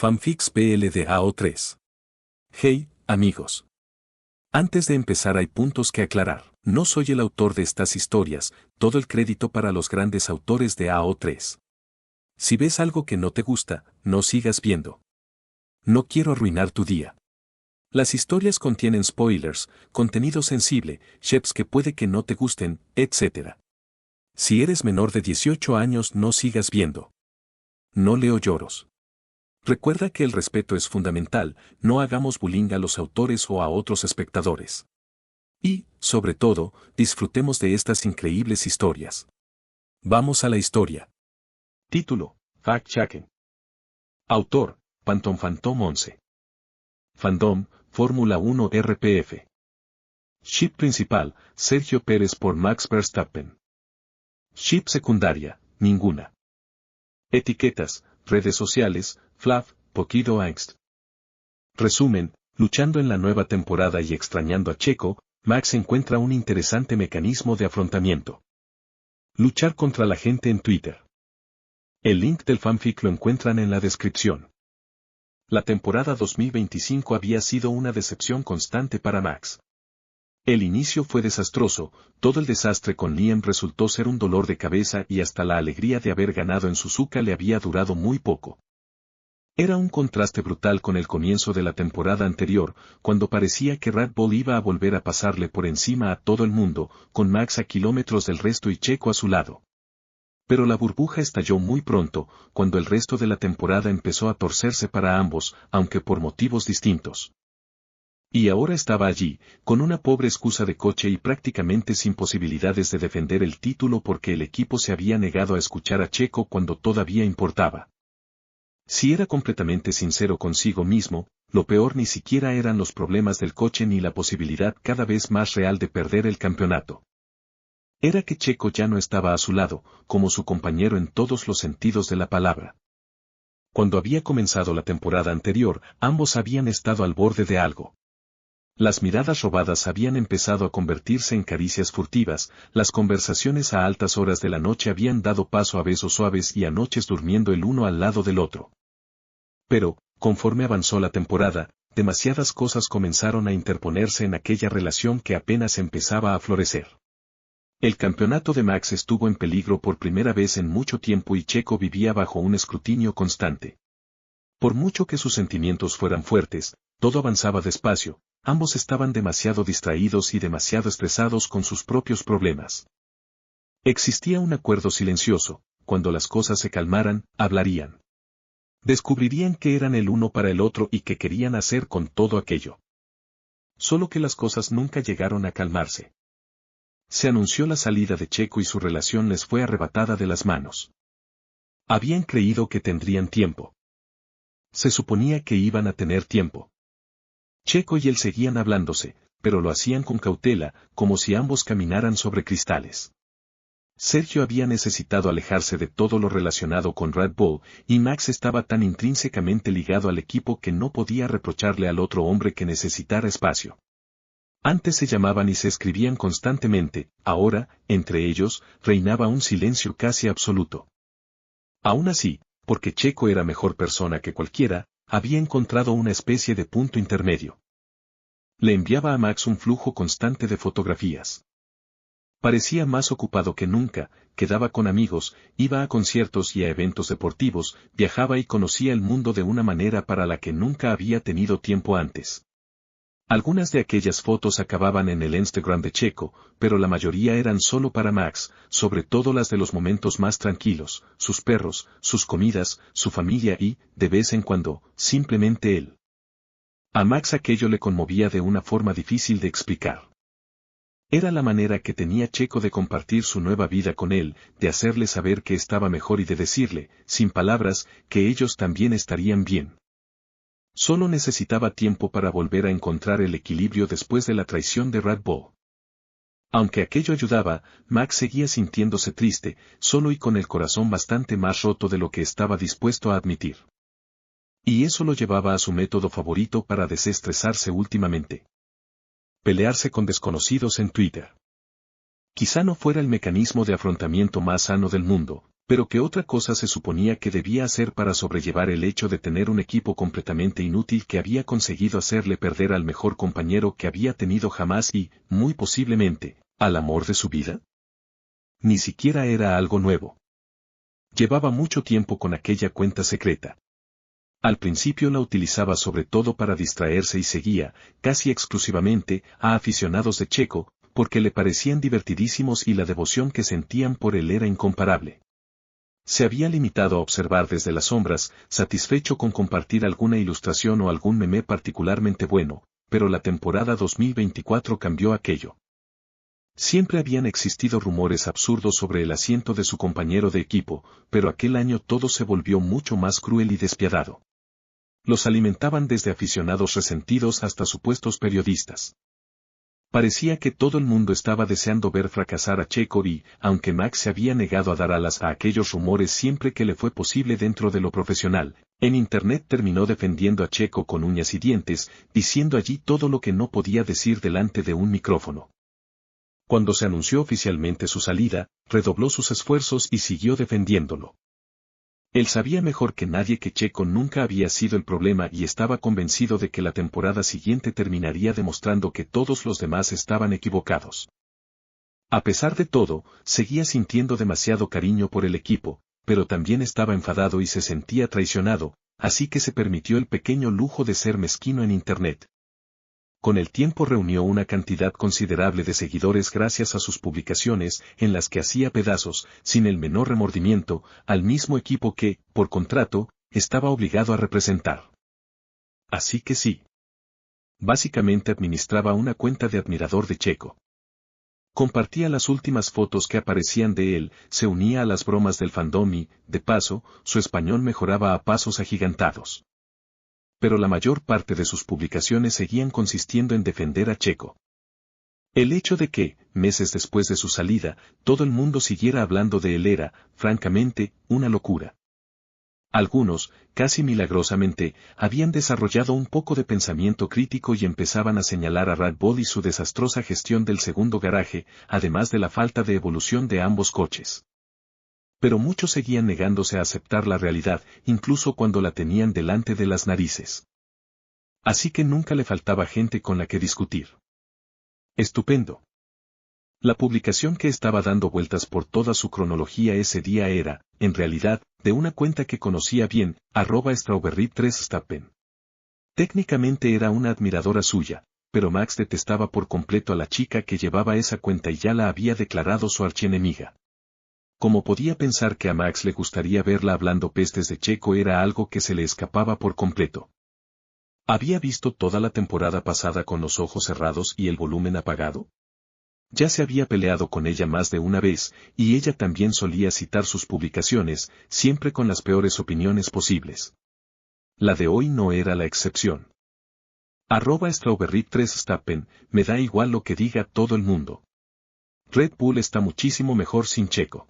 Fanfics PL de AO3. Hey, amigos. Antes de empezar hay puntos que aclarar. No soy el autor de estas historias, todo el crédito para los grandes autores de AO3. Si ves algo que no te gusta, no sigas viendo. No quiero arruinar tu día. Las historias contienen spoilers, contenido sensible, chefs que puede que no te gusten, etc. Si eres menor de 18 años no sigas viendo. No leo lloros. Recuerda que el respeto es fundamental, no hagamos bullying a los autores o a otros espectadores. Y, sobre todo, disfrutemos de estas increíbles historias. Vamos a la historia. Título: Fact-checking. Autor: Phantom 11. Fandom: Fórmula 1 RPF. Ship principal: Sergio Pérez por Max Verstappen. Ship secundaria: ninguna. Etiquetas: redes sociales, Flav, Poquito Angst. Resumen: luchando en la nueva temporada y extrañando a Checo, Max encuentra un interesante mecanismo de afrontamiento. Luchar contra la gente en Twitter. El link del fanfic lo encuentran en la descripción. La temporada 2025 había sido una decepción constante para Max. El inicio fue desastroso, todo el desastre con Liam resultó ser un dolor de cabeza y hasta la alegría de haber ganado en Suzuka le había durado muy poco. Era un contraste brutal con el comienzo de la temporada anterior, cuando parecía que Red Bull iba a volver a pasarle por encima a todo el mundo, con Max a kilómetros del resto y Checo a su lado. Pero la burbuja estalló muy pronto, cuando el resto de la temporada empezó a torcerse para ambos, aunque por motivos distintos. Y ahora estaba allí, con una pobre excusa de coche y prácticamente sin posibilidades de defender el título porque el equipo se había negado a escuchar a Checo cuando todavía importaba. Si era completamente sincero consigo mismo, lo peor ni siquiera eran los problemas del coche ni la posibilidad cada vez más real de perder el campeonato. Era que Checo ya no estaba a su lado, como su compañero en todos los sentidos de la palabra. Cuando había comenzado la temporada anterior, ambos habían estado al borde de algo. Las miradas robadas habían empezado a convertirse en caricias furtivas, las conversaciones a altas horas de la noche habían dado paso a besos suaves y a noches durmiendo el uno al lado del otro. Pero, conforme avanzó la temporada, demasiadas cosas comenzaron a interponerse en aquella relación que apenas empezaba a florecer. El campeonato de Max estuvo en peligro por primera vez en mucho tiempo y Checo vivía bajo un escrutinio constante. Por mucho que sus sentimientos fueran fuertes, todo avanzaba despacio, ambos estaban demasiado distraídos y demasiado estresados con sus propios problemas. Existía un acuerdo silencioso: cuando las cosas se calmaran, hablarían. Descubrirían que eran el uno para el otro y qué querían hacer con todo aquello. Solo que las cosas nunca llegaron a calmarse. Se anunció la salida de Checo y su relación les fue arrebatada de las manos. Habían creído que tendrían tiempo. Se suponía que iban a tener tiempo. Checo y él seguían hablándose, pero lo hacían con cautela, como si ambos caminaran sobre cristales. Sergio había necesitado alejarse de todo lo relacionado con Red Bull, y Max estaba tan intrínsecamente ligado al equipo que no podía reprocharle al otro hombre que necesitara espacio. Antes se llamaban y se escribían constantemente, ahora, entre ellos, reinaba un silencio casi absoluto. Aún así, porque Checo era mejor persona que cualquiera, había encontrado una especie de punto intermedio. Le enviaba a Max un flujo constante de fotografías. Parecía más ocupado que nunca, quedaba con amigos, iba a conciertos y a eventos deportivos, viajaba y conocía el mundo de una manera para la que nunca había tenido tiempo antes. Algunas de aquellas fotos acababan en el Instagram de Checo, pero la mayoría eran solo para Max, sobre todo las de los momentos más tranquilos, sus perros, sus comidas, su familia y, de vez en cuando, simplemente él. A Max aquello le conmovía de una forma difícil de explicar. Era la manera que tenía Checo de compartir su nueva vida con él, de hacerle saber que estaba mejor y de decirle, sin palabras, que ellos también estarían bien. Solo necesitaba tiempo para volver a encontrar el equilibrio después de la traición de Red Bull. Aunque aquello ayudaba, Max seguía sintiéndose triste, solo y con el corazón bastante más roto de lo que estaba dispuesto a admitir. Y eso lo llevaba a su método favorito para desestresarse últimamente: pelearse con desconocidos en Twitter. Quizá no fuera el mecanismo de afrontamiento más sano del mundo, Pero ¿qué otra cosa se suponía que debía hacer para sobrellevar el hecho de tener un equipo completamente inútil que había conseguido hacerle perder al mejor compañero que había tenido jamás y, muy posiblemente, al amor de su vida? Ni siquiera era algo nuevo. Llevaba mucho tiempo con aquella cuenta secreta. Al principio la utilizaba sobre todo para distraerse y seguía, casi exclusivamente, a aficionados de Checo, porque le parecían divertidísimos y la devoción que sentían por él era incomparable. Se había limitado a observar desde las sombras, satisfecho con compartir alguna ilustración o algún meme particularmente bueno, pero la temporada 2024 cambió aquello. Siempre habían existido rumores absurdos sobre el asiento de su compañero de equipo, pero aquel año todo se volvió mucho más cruel y despiadado. Los alimentaban desde aficionados resentidos hasta supuestos periodistas. Parecía que todo el mundo estaba deseando ver fracasar a Checo y, aunque Max se había negado a dar alas a aquellos rumores siempre que le fue posible dentro de lo profesional, en Internet terminó defendiendo a Checo con uñas y dientes, diciendo allí todo lo que no podía decir delante de un micrófono. Cuando se anunció oficialmente su salida, redobló sus esfuerzos y siguió defendiéndolo. Él sabía mejor que nadie que Checo nunca había sido el problema y estaba convencido de que la temporada siguiente terminaría demostrando que todos los demás estaban equivocados. A pesar de todo, seguía sintiendo demasiado cariño por el equipo, pero también estaba enfadado y se sentía traicionado, así que se permitió el pequeño lujo de ser mezquino en Internet. Con el tiempo reunió una cantidad considerable de seguidores gracias a sus publicaciones, en las que hacía pedazos, sin el menor remordimiento, al mismo equipo que, por contrato, estaba obligado a representar. Así que sí. Básicamente administraba una cuenta de admirador de Checo. Compartía las últimas fotos que aparecían de él, se unía a las bromas del fandom y, de paso, su español mejoraba a pasos agigantados. Pero la mayor parte de sus publicaciones seguían consistiendo en defender a Checo. El hecho de que, meses después de su salida, todo el mundo siguiera hablando de él era, francamente, una locura. Algunos, casi milagrosamente, habían desarrollado un poco de pensamiento crítico y empezaban a señalar a Red Bull y su desastrosa gestión del segundo garaje, además de la falta de evolución de ambos coches. Pero muchos seguían negándose a aceptar la realidad, incluso cuando la tenían delante de las narices. Así que nunca le faltaba gente con la que discutir. Estupendo. La publicación que estaba dando vueltas por toda su cronología ese día era, en realidad, de una cuenta que conocía bien, @strawberry3stappen. Técnicamente era una admiradora suya, pero Max detestaba por completo a la chica que llevaba esa cuenta y ya la había declarado su archienemiga. Como podía pensar que a Max le gustaría verla hablando pestes de Checo era algo que se le escapaba por completo. ¿Había visto toda la temporada pasada con los ojos cerrados y el volumen apagado? Ya se había peleado con ella más de una vez, y ella también solía citar sus publicaciones, siempre con las peores opiniones posibles. La de hoy no era la excepción. @strawberry3stappen, me da igual lo que diga todo el mundo. Red Bull está muchísimo mejor sin Checo.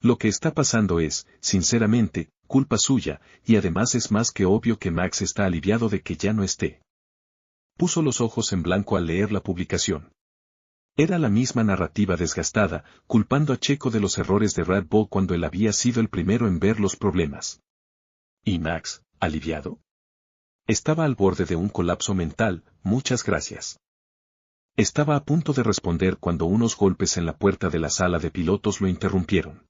Lo que está pasando es, sinceramente, culpa suya, y además es más que obvio que Max está aliviado de que ya no esté. Puso los ojos en blanco al leer la publicación. Era la misma narrativa desgastada, culpando a Checo de los errores de Red Bull cuando él había sido el primero en ver los problemas. ¿Y Max, aliviado? Estaba al borde de un colapso mental, muchas gracias. Estaba a punto de responder cuando unos golpes en la puerta de la sala de pilotos lo interrumpieron.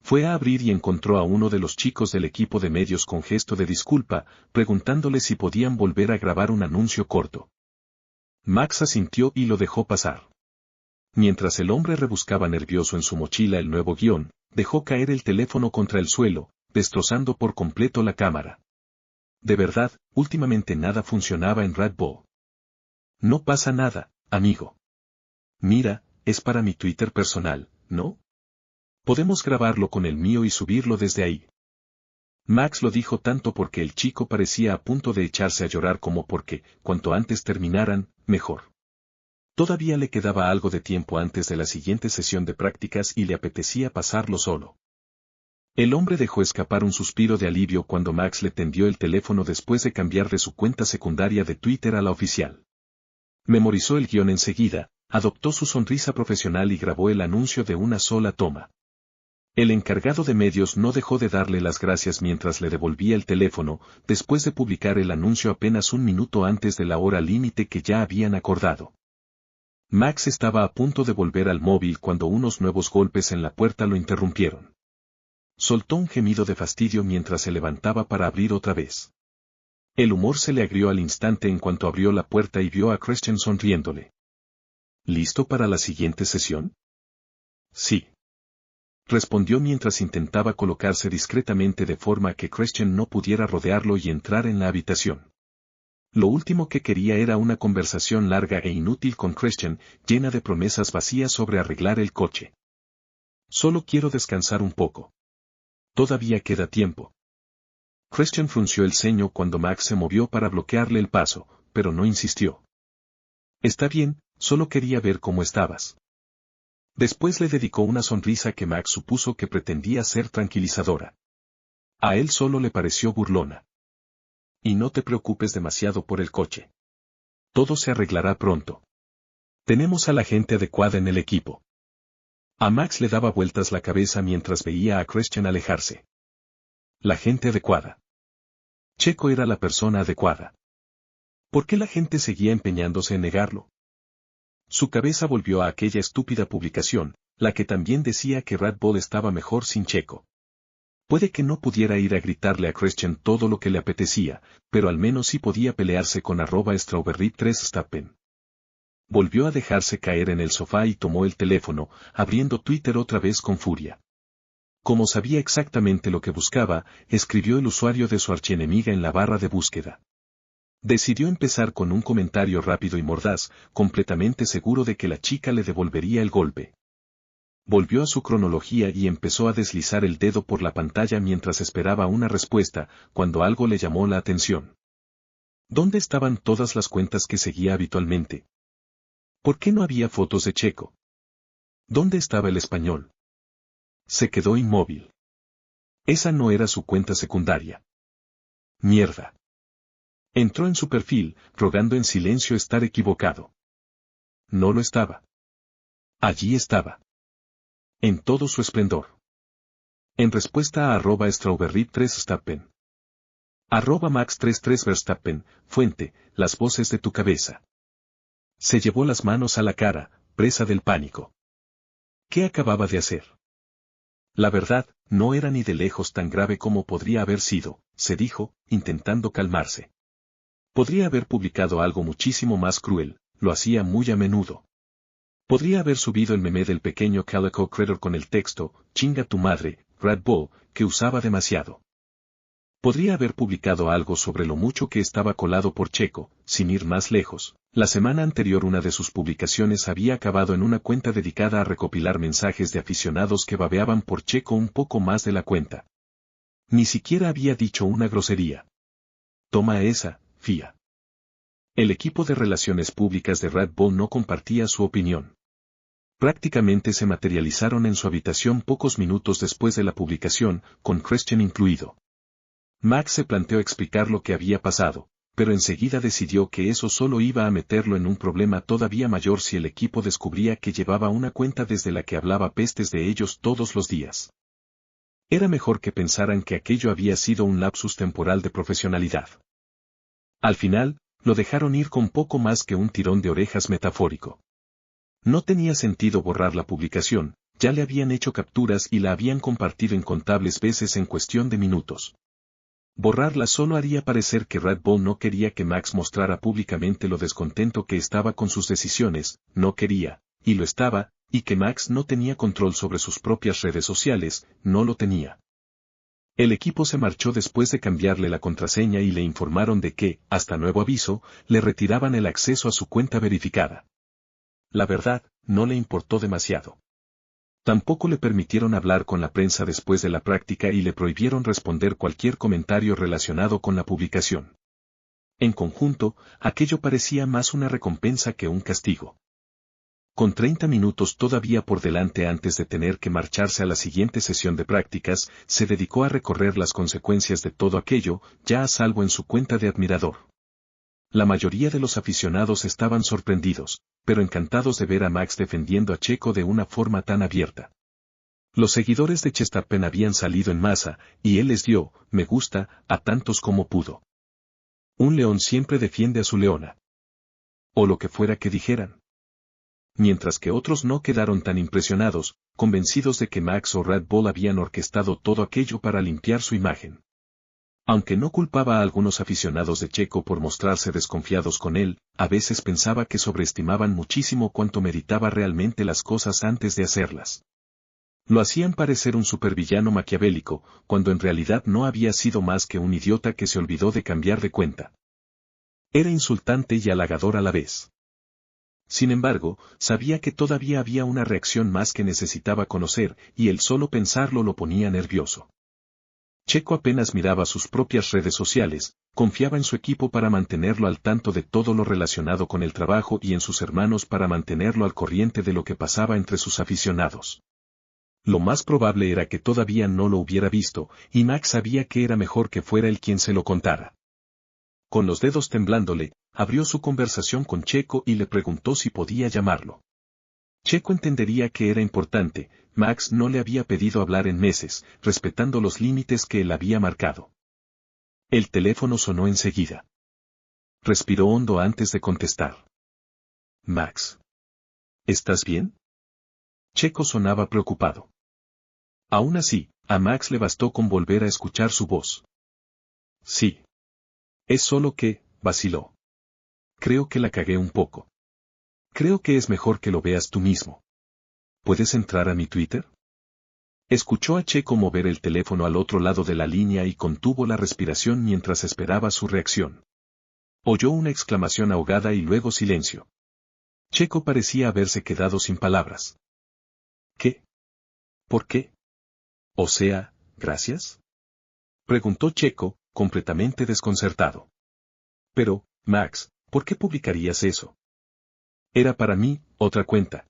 Fue a abrir y encontró a uno de los chicos del equipo de medios con gesto de disculpa, preguntándole si podían volver a grabar un anuncio corto. Max asintió y lo dejó pasar. Mientras el hombre rebuscaba nervioso en su mochila el nuevo guión, dejó caer el teléfono contra el suelo, destrozando por completo la cámara. De verdad, últimamente nada funcionaba en Red Bull. No pasa nada, amigo. Mira, es para mi Twitter personal, ¿no? Podemos grabarlo con el mío y subirlo desde ahí. Max lo dijo tanto porque el chico parecía a punto de echarse a llorar como porque, cuanto antes terminaran, mejor. Todavía le quedaba algo de tiempo antes de la siguiente sesión de prácticas y le apetecía pasarlo solo. El hombre dejó escapar un suspiro de alivio cuando Max le tendió el teléfono después de cambiar de su cuenta secundaria de Twitter a la oficial. Memorizó el guión enseguida, adoptó su sonrisa profesional y grabó el anuncio de una sola toma. El encargado de medios no dejó de darle las gracias mientras le devolvía el teléfono, después de publicar el anuncio apenas un minuto antes de la hora límite que ya habían acordado. Max estaba a punto de volver al móvil cuando unos nuevos golpes en la puerta lo interrumpieron. Soltó un gemido de fastidio mientras se levantaba para abrir otra vez. El humor se le agrió al instante en cuanto abrió la puerta y vio a Christian sonriéndole. ¿Listo para la siguiente sesión? Sí. Respondió mientras intentaba colocarse discretamente de forma que Christian no pudiera rodearlo y entrar en la habitación. Lo último que quería era una conversación larga e inútil con Christian, llena de promesas vacías sobre arreglar el coche. Solo quiero descansar un poco. Todavía queda tiempo. Christian frunció el ceño cuando Max se movió para bloquearle el paso, pero no insistió. Está bien, solo quería ver cómo estabas. Después le dedicó una sonrisa que Max supuso que pretendía ser tranquilizadora. A él solo le pareció burlona. Y no te preocupes demasiado por el coche. Todo se arreglará pronto. Tenemos a la gente adecuada en el equipo. A Max le daba vueltas la cabeza mientras veía a Christian alejarse. La gente adecuada. Checo era la persona adecuada. ¿Por qué la gente seguía empeñándose en negarlo? Su cabeza volvió a aquella estúpida publicación, la que también decía que Red Bull estaba mejor sin Checo. Puede que no pudiera ir a gritarle a Christian todo lo que le apetecía, pero al menos sí podía pelearse con @strawberry3stappen. Volvió a dejarse caer en el sofá y tomó el teléfono, abriendo Twitter otra vez con furia. Como sabía exactamente lo que buscaba, escribió el usuario de su archienemiga en la barra de búsqueda. Decidió empezar con un comentario rápido y mordaz, completamente seguro de que la chica le devolvería el golpe. Volvió a su cronología y empezó a deslizar el dedo por la pantalla mientras esperaba una respuesta, cuando algo le llamó la atención. ¿Dónde estaban todas las cuentas que seguía habitualmente? ¿Por qué no había fotos de Checo? ¿Dónde estaba el español? Se quedó inmóvil. Esa no era su cuenta secundaria. Mierda. Entró en su perfil, rogando en silencio estar equivocado. No lo estaba. Allí estaba. En todo su esplendor. En respuesta a @strawberry3stappen. @max33verstappen, fuente, las voces de tu cabeza. Se llevó las manos a la cara, presa del pánico. ¿Qué acababa de hacer? La verdad, no era ni de lejos tan grave como podría haber sido, se dijo, intentando calmarse. Podría haber publicado algo muchísimo más cruel, lo hacía muy a menudo. Podría haber subido el meme del pequeño Calico Critter con el texto, chinga tu madre, Red Bull, que usaba demasiado. Podría haber publicado algo sobre lo mucho que estaba colado por Checo, sin ir más lejos. La semana anterior una de sus publicaciones había acabado en una cuenta dedicada a recopilar mensajes de aficionados que babeaban por Checo un poco más de la cuenta. Ni siquiera había dicho una grosería. Toma esa, FIA. El equipo de relaciones públicas de Red Bull no compartía su opinión. Prácticamente se materializaron en su habitación pocos minutos después de la publicación, con Christian incluido. Max se planteó explicar lo que había pasado, pero enseguida decidió que eso solo iba a meterlo en un problema todavía mayor si el equipo descubría que llevaba una cuenta desde la que hablaba pestes de ellos todos los días. Era mejor que pensaran que aquello había sido un lapsus temporal de profesionalidad. Al final, lo dejaron ir con poco más que un tirón de orejas metafórico. No tenía sentido borrar la publicación, ya le habían hecho capturas y la habían compartido incontables veces en cuestión de minutos. Borrarla solo haría parecer que Red Bull no quería que Max mostrara públicamente lo descontento que estaba con sus decisiones, no quería, y lo estaba, y que Max no tenía control sobre sus propias redes sociales, no lo tenía. El equipo se marchó después de cambiarle la contraseña y le informaron de que, hasta nuevo aviso, le retiraban el acceso a su cuenta verificada. La verdad, no le importó demasiado. Tampoco le permitieron hablar con la prensa después de la práctica y le prohibieron responder cualquier comentario relacionado con la publicación. En conjunto, aquello parecía más una recompensa que un castigo. Con 30 minutos todavía por delante antes de tener que marcharse a la siguiente sesión de prácticas, se dedicó a recorrer las consecuencias de todo aquello, ya a salvo en su cuenta de admirador. La mayoría de los aficionados estaban sorprendidos, pero encantados de ver a Max defendiendo a Checo de una forma tan abierta. Los seguidores de Chesterpen habían salido en masa, y él les dio, me gusta, a tantos como pudo. Un león siempre defiende a su leona. O lo que fuera que dijeran. Mientras que otros no quedaron tan impresionados, convencidos de que Max o Red Bull habían orquestado todo aquello para limpiar su imagen. Aunque no culpaba a algunos aficionados de Checo por mostrarse desconfiados con él, a veces pensaba que sobreestimaban muchísimo cuánto meditaba realmente las cosas antes de hacerlas. Lo hacían parecer un supervillano maquiavélico, cuando en realidad no había sido más que un idiota que se olvidó de cambiar de cuenta. Era insultante y halagador a la vez. Sin embargo, sabía que todavía había una reacción más que necesitaba conocer, y el solo pensarlo lo ponía nervioso. Checo apenas miraba sus propias redes sociales, confiaba en su equipo para mantenerlo al tanto de todo lo relacionado con el trabajo y en sus hermanos para mantenerlo al corriente de lo que pasaba entre sus aficionados. Lo más probable era que todavía no lo hubiera visto, y Max sabía que era mejor que fuera él quien se lo contara. Con los dedos temblándole, abrió su conversación con Checo y le preguntó si podía llamarlo. Checo entendería que era importante, Max no le había pedido hablar en meses, respetando los límites que él había marcado. El teléfono sonó enseguida. Respiró hondo antes de contestar. Max. ¿Estás bien? Checo sonaba preocupado. Aún así, a Max le bastó con volver a escuchar su voz. Sí. Es solo que, vaciló. Creo que la cagué un poco. Creo que es mejor que lo veas tú mismo. ¿Puedes entrar a mi Twitter? Escuchó a Checo mover el teléfono al otro lado de la línea y contuvo la respiración mientras esperaba su reacción. Oyó una exclamación ahogada y luego silencio. Checo parecía haberse quedado sin palabras. ¿Qué? ¿Por qué? O sea, ¿gracias? Preguntó Checo, completamente desconcertado. Pero, Max, ¿por qué publicarías eso? Era para mí, otra cuenta.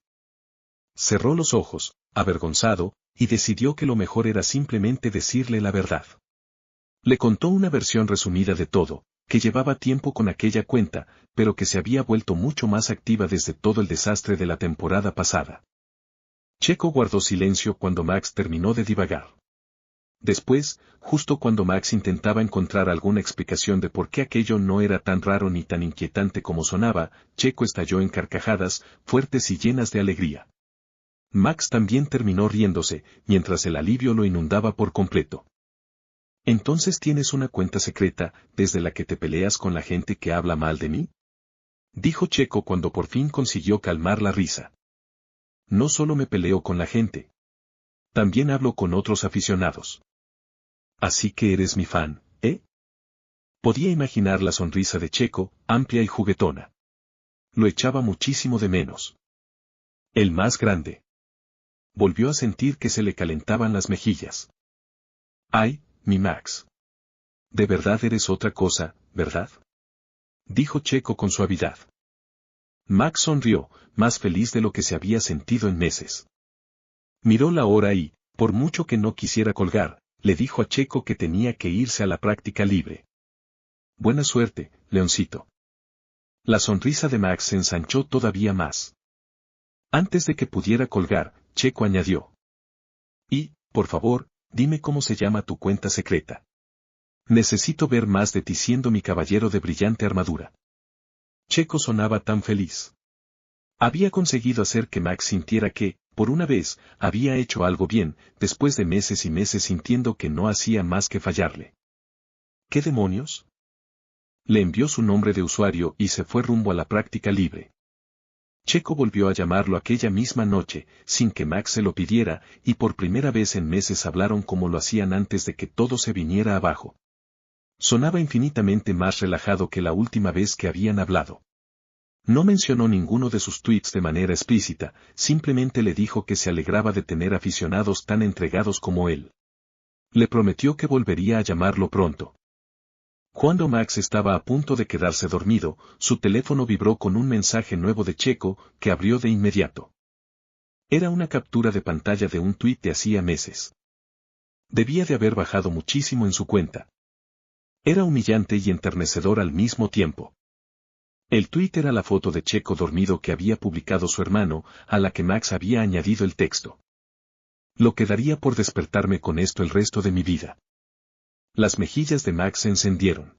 Cerró los ojos, avergonzado, y decidió que lo mejor era simplemente decirle la verdad. Le contó una versión resumida de todo, que llevaba tiempo con aquella cuenta, pero que se había vuelto mucho más activa desde todo el desastre de la temporada pasada. Checo guardó silencio cuando Max terminó de divagar. Después, justo cuando Max intentaba encontrar alguna explicación de por qué aquello no era tan raro ni tan inquietante como sonaba, Checo estalló en carcajadas, fuertes y llenas de alegría. Max también terminó riéndose, mientras el alivio lo inundaba por completo. ¿Entonces tienes una cuenta secreta, desde la que te peleas con la gente que habla mal de mí? Dijo Checo cuando por fin consiguió calmar la risa. No solo me peleo con la gente. También hablo con otros aficionados. Así que eres mi fan, ¿eh? Podía imaginar la sonrisa de Checo, amplia y juguetona. Lo echaba muchísimo de menos. El más grande. Volvió a sentir que se le calentaban las mejillas. Ay, mi Max. De verdad eres otra cosa, ¿verdad? Dijo Checo con suavidad. Max sonrió, más feliz de lo que se había sentido en meses. Miró la hora y, por mucho que no quisiera colgar, le dijo a Checo que tenía que irse a la práctica libre. Buena suerte, Leoncito. La sonrisa de Max se ensanchó todavía más. Antes de que pudiera colgar, Checo añadió. Y, por favor, dime cómo se llama tu cuenta secreta. Necesito ver más de ti siendo mi caballero de brillante armadura. Checo sonaba tan feliz. Había conseguido hacer que Max sintiera que, por una vez, había hecho algo bien, después de meses y meses sintiendo que no hacía más que fallarle. ¿Qué demonios? Le envió su nombre de usuario y se fue rumbo a la práctica libre. Checo volvió a llamarlo aquella misma noche, sin que Max se lo pidiera, y por primera vez en meses hablaron como lo hacían antes de que todo se viniera abajo. Sonaba infinitamente más relajado que la última vez que habían hablado. No mencionó ninguno de sus tweets de manera explícita, simplemente le dijo que se alegraba de tener aficionados tan entregados como él. Le prometió que volvería a llamarlo pronto. Cuando Max estaba a punto de quedarse dormido, su teléfono vibró con un mensaje nuevo de Checo, que abrió de inmediato. Era una captura de pantalla de un tuit de hacía meses. Debía de haber bajado muchísimo en su cuenta. Era humillante y enternecedor al mismo tiempo. El tuit era la foto de Checo dormido que había publicado su hermano, a la que Max había añadido el texto. Lo que daría por despertarme con esto el resto de mi vida. Las mejillas de Max se encendieron.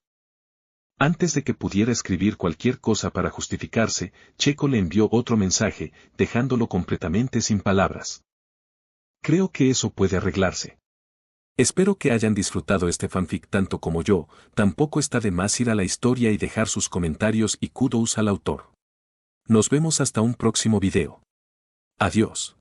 Antes de que pudiera escribir cualquier cosa para justificarse, Checo le envió otro mensaje, dejándolo completamente sin palabras. Creo que eso puede arreglarse. Espero que hayan disfrutado este fanfic tanto como yo, tampoco está de más ir a la historia y dejar sus comentarios y kudos al autor. Nos vemos hasta un próximo video. Adiós.